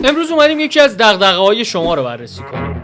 امروز اومدیم یکی از دغدغه‌های شما رو بررسی کنیم.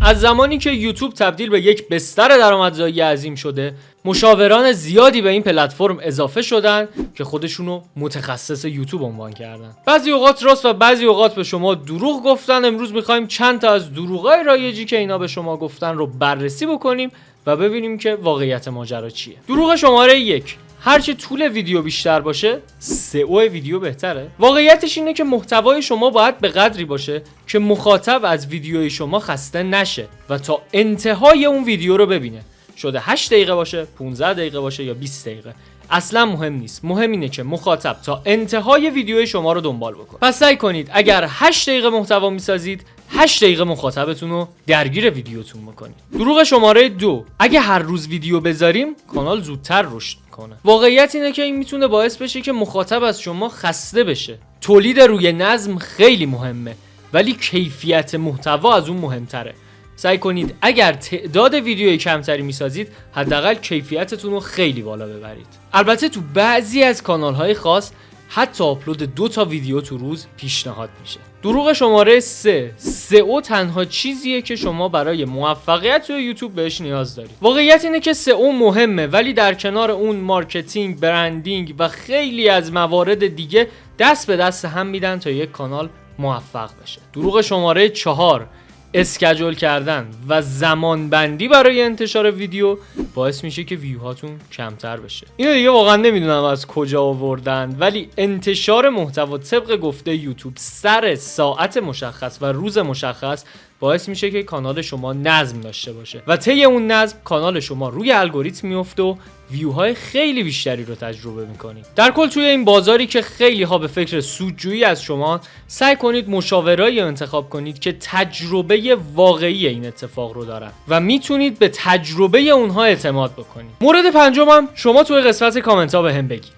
از زمانی که یوتیوب تبدیل به یک بستر درآمدزایی عظیم شده، مشاوران زیادی به این پلتفرم اضافه شدن که خودشونو متخصص یوتیوب عنوان کردن. بعضی اوقات راست و بعضی اوقات به شما دروغ گفتن. امروز می‌خوایم چند تا از دروغای رایجی که اینا به شما گفتن رو بررسی بکنیم و ببینیم که واقعیت ماجرا چیه. دروغ شماره 1: هرچه طول ویدیو بیشتر باشه، سئو ویدیو بهتره. واقعیتش اینه که محتوای شما باید به قدری باشه که مخاطب از ویدیوی شما خسته نشه و تا انتهای اون ویدیو رو ببینه. شده 8 دقیقه باشه، 15 دقیقه باشه یا 20 دقیقه، اصلا مهم نیست. مهم اینه که مخاطب تا انتهای ویدیوی شما رو دنبال بکنه. پس سعی کنید اگر 8 دقیقه محتوا میسازید، 8 دقیقه مخاطبتون رو درگیر ویدیوتون بکنید. دروغ شماره 2: اگه هر روز ویدیو بذاریم، کانال زودتر رشد میکنه. واقعیت اینه که این میتونه باعث بشه که مخاطب از شما خسته بشه. تولید روی نظم خیلی مهمه، ولی کیفیت محتوا از اون مهمتره. سعی کنید اگر تعداد ویدیوی کمتری میسازید، حداقل کیفیتتون رو خیلی بالا ببرید. البته تو بعضی از کانال‌های خاص حتی آپلود 2 تا ویدیو تو روز پیشنهاد میشه. دروغ شماره 3: سئو تنها چیزیه که شما برای موفقیت توی یوتیوب بهش نیاز دارید. واقعیت اینه که سئو مهمه، ولی در کنار اون مارکتینگ، برندینگ و خیلی از موارد دیگه دست به دست هم میدن تا یک کانال موفق بشه. دروغ شماره 4: اسکیجول کردن و زمان بندی برای انتشار ویدیو باعث میشه که ویوهاتون کمتر بشه. اینو دیگه واقعا نمیدونم از کجا آوردن، ولی انتشار محتوا طبق گفته یوتیوب سر ساعت مشخص و روز مشخص باعث میشه که کانال شما نظم داشته باشه و طی اون نظم کانال شما روی الگوریتم میفته و ویوهای خیلی بیشتری رو تجربه میکنید. در کل توی این بازاری که خیلی ها به فکر سودجویی از شما، سعی کنید مشاورایی انتخاب کنید که تجربه واقعی این اتفاق رو دارن و میتونید به تجربه اونها اعتماد بکنید. مورد پنجم هم شما توی قسمت کامنت ها بهم بگید.